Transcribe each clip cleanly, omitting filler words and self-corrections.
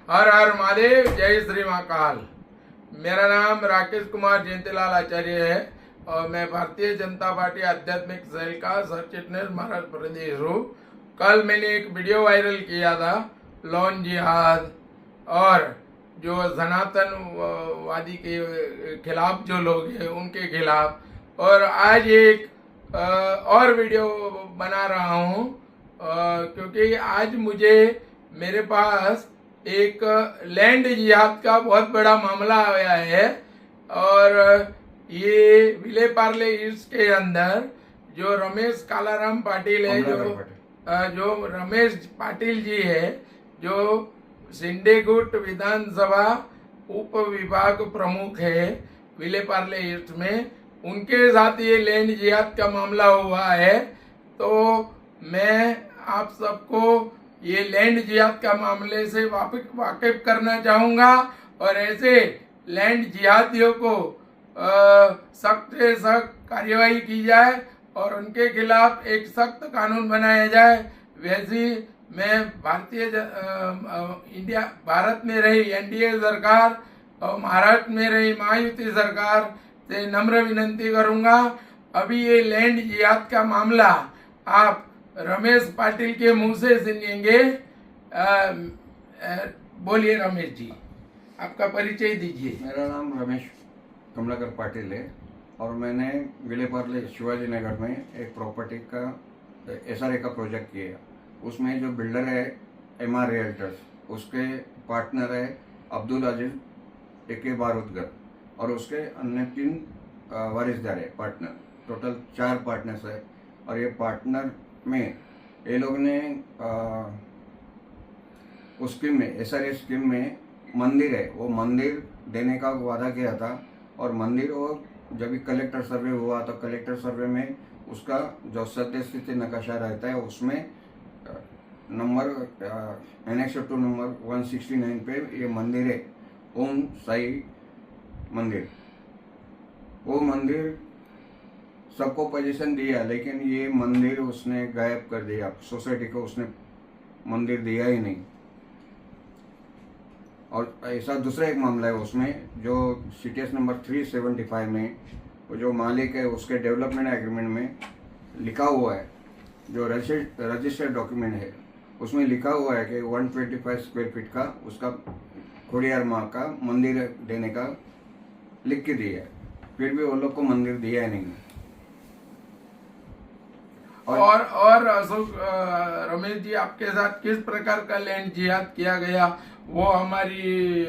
हर हर महादेव, जय श्री महाकाल। मेरा नाम राकेश कुमार जयंतीलाल आचार्य है और मैं भारतीय जनता पार्टी आध्यात्मिक सेल का सरचिटनेस महाराष्ट्र प्रदेश हूँ। कल मैंने एक वीडियो वायरल किया था लॉन जिहाद और जो सनातनवादी के खिलाफ जो लोग हैं उनके खिलाफ, और आज एक और वीडियो बना रहा हूँ क्योंकि आज मुझे मेरे पास एक लैंड जिहाद का बहुत बड़ा मामला आया है। और ये विले पार्ले ईस्ट के अंदर जो रमेश कालाराम पाटिल है, जो रमेश पाटिल जी है, जो सिंडेगुट विधानसभा उप विभाग प्रमुख है विले पार्ले ईस्ट में, उनके साथ ये लैंड जिहाद का मामला हुआ है। तो मैं आप सबको ये लैंड जिहाद का मामले से वाकिफ करना चाहूँगा और ऐसे लैंड जिहादियों को सख्त से सख्त कार्यवाही की जाए और उनके खिलाफ एक सख्त कानून बनाया जाए। वैसी मैं भारत में रही एनडीए सरकार और महाराष्ट्र में रही महायुति सरकार से नम्र विनती करूंगा, अभी ये लैंड जिहाद का मामला आप रमेश पाटिल के मुंह से सुनेंगे। बोलिए रमेश जी, आपका परिचय दीजिए। मेरा नाम रमेश कमलाकर पाटिल है और मैंने विले पार्ले शिवाजी नगर में एक प्रॉपर्टी का एसआरए का प्रोजेक्ट किया। उसमें जो बिल्डर है एमआर रियल्टर्स, उसके पार्टनर है अब्दुल अजीज एके बारूदगर और उसके अन्य 3 वारिसदार है पार्टनर। टोटल 4 पार्टनर्स है और ये पार्टनर में ये लोग ने उस स्कीम में एसआरए स्कीम में मंदिर है, वो मंदिर देने का वादा किया था। और मंदिर वो जब भी कलेक्टर सर्वे हुआ तो कलेक्टर सर्वे में उसका जो सत्य स्थिति नक्शा रहता है उसमें नंबर एनेक्स टू नंबर 169 पे ये मंदिर है, ओम साई मंदिर। वो मंदिर सबको पोजीशन दिया, लेकिन ये मंदिर उसने गायब कर दिया। सोसाइटी को उसने मंदिर दिया ही नहीं। और ऐसा दूसरा एक मामला है उसमें जो सीटीएस नंबर 375 में वो जो मालिक है उसके डेवलपमेंट एग्रीमेंट में लिखा हुआ है, जो रजिस्टर्ड डॉक्यूमेंट है उसमें लिखा हुआ है कि 125 स्क्वायर फीट का उसका खोड़ियार माँ का मंदिर देने का लिख के दिया है, फिर भी वो लोग को मंदिर दिया ही नहीं। और अशोक रमेश जी, आपके साथ किस प्रकार का लैंड जिहाद किया गया वो हमारी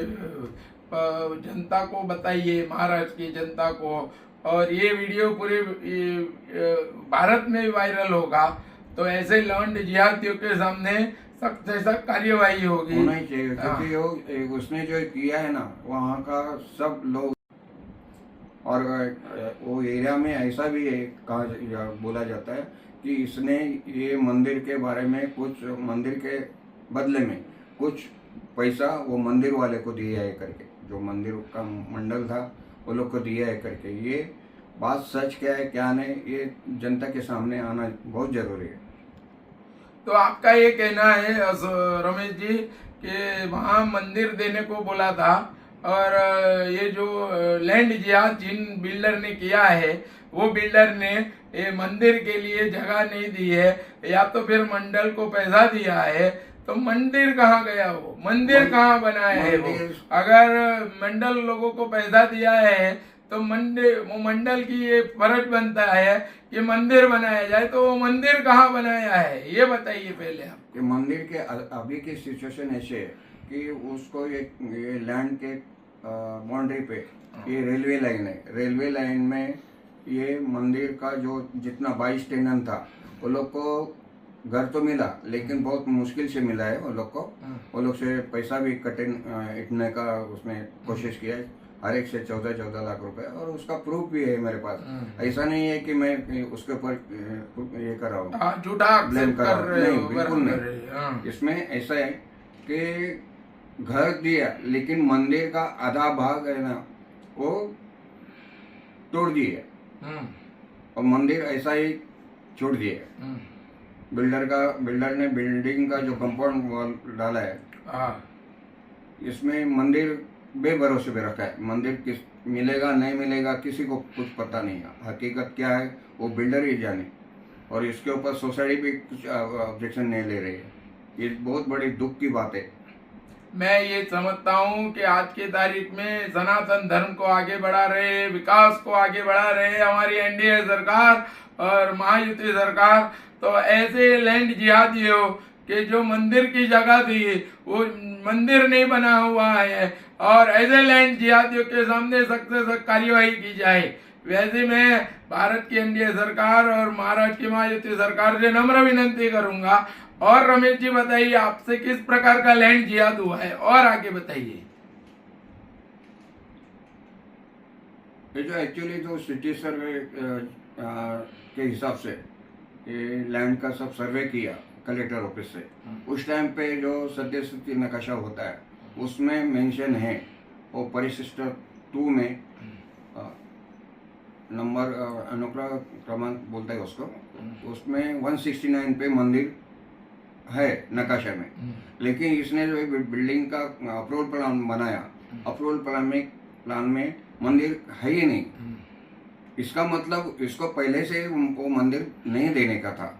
जनता को बताइए, महाराष्ट्र की जनता को। और ये वीडियो पूरे भारत में वायरल होगा तो ऐसे लैंड जिहादियों के सामने सख्त से सख्त कार्यवाही होगी। होना ही चाहिए क्योंकि उसने जो किया है ना वहाँ का सब लोग, और वो एरिया में ऐसा भी है कहा बोला जाता है कि इसने ये मंदिर के बारे में कुछ मंदिर के बदले में कुछ पैसा वो मंदिर वाले को दिया है करके, जो मंदिर का मंडल था वो लोग को दिया है करके। ये बात सच क्या है क्या नहीं ये जनता के सामने आना बहुत जरूरी है। तो आपका ये कहना है रमेश जी कि वहाँ मंदिर देने को बोला था और ये जो लैंड जिहाद जिन बिल्डर ने किया है वो बिल्डर ने ये मंदिर के लिए जगह नहीं दी है, या तो फिर मंडल को पैसा दिया है, तो मंदिर कहाँ गया? वो मंदिर कहाँ बनाया है? वो अगर मंडल लोगों को पैसा दिया है तो मंडल की ये फर्ज बनता है कि मंदिर बनाया जाए, तो वो मंदिर कहाँ बनाया है ये बताइए पहले आप। कि मंदिर के अभी की सिचुएशन ऐसे है कि उसको ये लैंड के बाउंड्री पे ये रेलवे लाइन है। रेलवे लाइन में ये मंदिर का जो जितना 22 टेनन था वो लोग को घर तो मिला, लेकिन बहुत मुश्किल से मिला है वो लोग को। वो लोग से पैसा भी इटने का उसने कोशिश किया है, हर एक से 14 लाख रुपए, और उसका प्रूफ भी है मेरे पास। ऐसा नहीं है कि मैं उसके ऊपर ये कर रहा हूँ, झूठा ब्लेम कर रहा हूँ, नहीं बिल्कुल नहीं। इसमें ऐसा है कि घर दिया लेकिन मंदिर का आधा भाग है ना वो तोड़ दिए और मंदिर ऐसा ही छोड़ दिए। बिल्डर ने बिल्डिंग का जो कंपाउंड वॉल डाला है इसमें मंदिर बेभरोसे पे रखा है। मंदिर किस मिलेगा नहीं मिलेगा किसी को कुछ पता नहीं है। हकीकत क्या है वो बिल्डर ही जाने। और इसके ऊपर सोसाइटी भी कुछ ऑब्जेक्शन नहीं ले रही है। ये बहुत बड़ी दुख की बात है। मैं ये समझता हूँ कि आज की तारीख में सनातन धर्म को आगे बढ़ा रहे, विकास को आगे बढ़ा रहे हमारी एनडीए सरकार और महायुति सरकार, तो ऐसे लैंड जिहादियों कि जो मंदिर की जगह थी वो मंदिर नहीं बना हुआ है, और ऐसे लैंड जिहादियों के सामने सख्त से सख्त कार्यवाही की जाए। वैसे मैं भारत की एनडीए सरकार और महाराष्ट्र की महायुति सरकार से नम्र विनती करूंगा। और रमेश जी बताइए, आपसे किस प्रकार का लैंड जिहाद हुआ है, और आगे बताइए। ये जो एक्चुअली जो सिटी सर्वे के हिसाब से ये लैंड का सब सर्वे किया कलेक्टर ऑफिस से, उस टाइम पे जो सद्य स्थिति नक्शा होता है उसमें मेंशन है, वो परिशिष्ट 2 में नंबर अनुक्रम क्रमांक बोलता है उसको, उसमें 169 पे मंदिर है नक्शे में। लेकिन इसने जो बिल्डिंग का अप्रूवल प्लान बनाया, अप्रूवल प्लान में मंदिर है ही नहीं। इसका मतलब इसको पहले से वो मंदिर नहीं देने का था।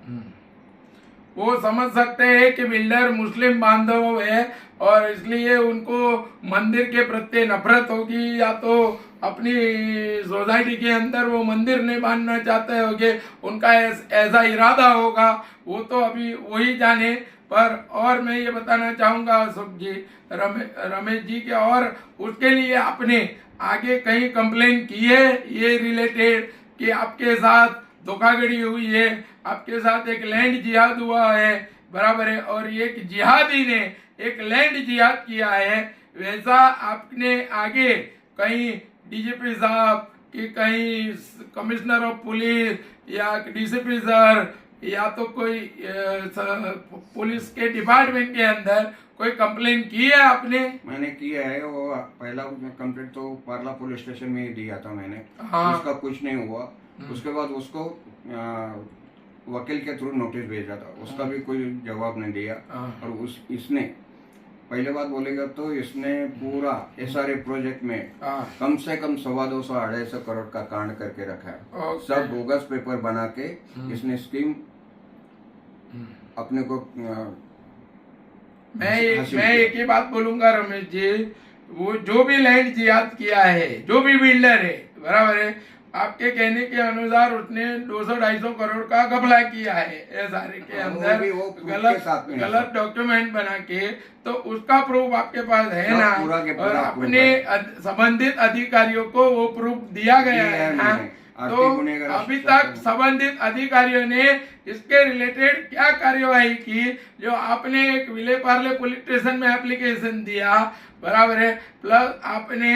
वो समझ सकते हैं कि बिल्डर मुस्लिम बांधव है और इसलिए उनको मंदिर के प्रति नफरत होगी, या तो अपनी सोसाइटी के अंदर वो मंदिर नहीं बांधना चाहते होंगे, उनका ऐसा इरादा होगा, वो तो अभी वही जाने। पर और मैं ये बताना चाहूँगा अशोक जी, रमेश जी के, और उसके लिए आपने आगे कहीं कंप्लेन की है ये रिलेटेड कि आपके साथ धोखाधड़ी हुई है, आपके साथ एक लैंड जिहाद हुआ है, बराबर है, और एक जिहादी ने एक लैंड जिहाद किया है, वैसा आपने आगे कहीं डीजीपी साहब कि कहीं कमिश्नर ऑफ पुलिस या डीसीपी सर या तो कोई पुलिस के डिपार्टमेंट के अंदर कोई कंप्लेन की है आपने? मैंने किया है, वो पहला कंप्लेंट तो पार्ला पुलिस स्टेशन में ही दिया था मैंने। हाँ। उसका कुछ नहीं हुआ। उसके बाद उसको वकील के थ्रू नोटिस भेजा था, उसका भी कोई जवाब नहीं दिया। और इसने पहले बात बोलेगा तो इसने पूरा एसआरए प्रोजेक्ट में कम से कम 250-250 करोड़ का कांड करके रखा है। सब बोगस पेपर बना के इसने स्कीम अपने को मैं एक ही बात बोलूंगा रमेश जी, वो जो भी लैंड जिहाद किया है, जो भी बिल्डर है, बराबर है, आपके कहने के अनुसार उसने 200-250 करोड़ का घपला किया है एसआरए के अंदर, गलत डॉक्यूमेंट बना के, तो उसका प्रूफ आपके पास है ना? और अपने संबंधित अधिकारियों को वो प्रूफ दिया गया है ना? तो अभी तक संबंधित अधिकारियों ने इसके रिलेटेड क्या कार्यवाही की? जो आपने एक विले पार्ले पुलिस स्टेशन में एप्लीकेशन दिया, बराबर है, प्लस आपने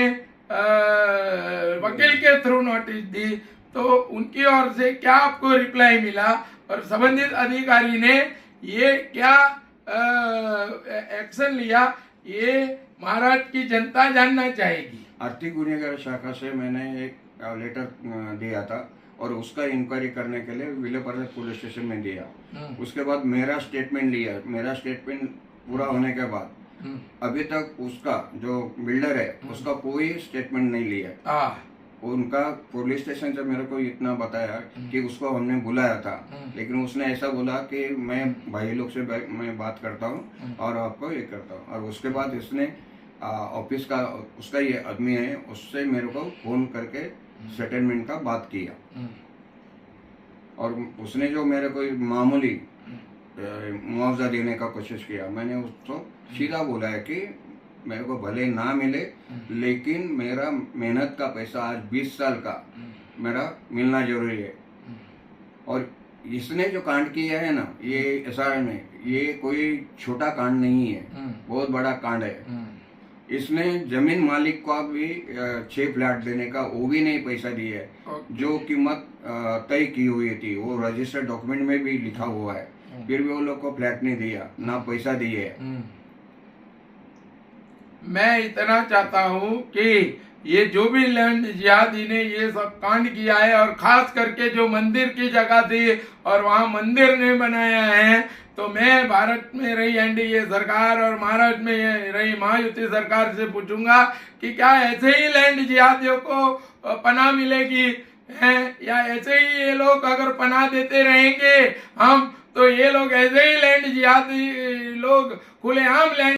वकील के थ्रू नोटिस दी, तो उनकी ओर से क्या आपको रिप्लाई मिला और संबंधित अधिकारी ने ये क्या एक्शन लिया, ये महाराष्ट्र की जनता जानना चाहेगी। आर्थिक गुन्हेगार शाखा से मैंने एक लेटर दिया था और उसका इंक्वायरी करने के लिए विलेपार्ले पुलिस स्टेशन में दिया। उसके बाद मेरा स्टेटमेंट लिया। मेरा स्टेटमेंट पूरा होने के बाद अभी तक उसका जो बिल्डर है उसका कोई स्टेटमेंट नहीं लिया। उनका पुलिस स्टेशन से मेरे को इतना बताया कि उसको हमने बुलाया था, लेकिन उसने ऐसा बोला कि मैं भाई लोग से मैं बात करता हूँ और आपको ये करता हूँ। और उसके बाद इसने ऑफिस का उसका ये आदमी है, उससे मेरे को फोन करके सेटलमेंट का बात किया। और उसने जो मेरे को मामूली मुआवजा देने का कोशिश किया, मैंने उसको सीधा बोला है कि मेरे को भले ना मिले, लेकिन मेरा मेहनत का पैसा आज 20 साल का मेरा मिलना जरूरी है। और इसने जो कांड किया है ना, ये एसआरए में, ये कोई छोटा कांड नहीं है, बहुत बड़ा कांड है। इसने जमीन मालिक को भी 6 फ्लैट देने का वो भी नहीं पैसा दिया है। जो कीमत तय की हुई थी वो रजिस्टर्ड डॉक्यूमेंट में भी लिखा हुआ है, फिर भी वो लोग को फ्लैट नहीं दिया, ना पैसा दिए। मैं इतना चाहता हूँ कि ये जो भी लैंड जिहादी ने ये सब कांड किया है, और खास करके जो मंदिर की जगह थी और वहाँ मंदिर नहीं बनाया है, तो मैं भारत में रही एनडीए सरकार और महाराष्ट्र में रही महायुति सरकार से पूछूंगा कि क्या ऐसे ही लैंड जिहादियों को पनाह मिलेगी है, या ऐसे ही ये लोग अगर पनाह देते रहेंगे हम, तो ये लोग ऐसे ही लैंड जिहादी लोग खुलेआम लैंड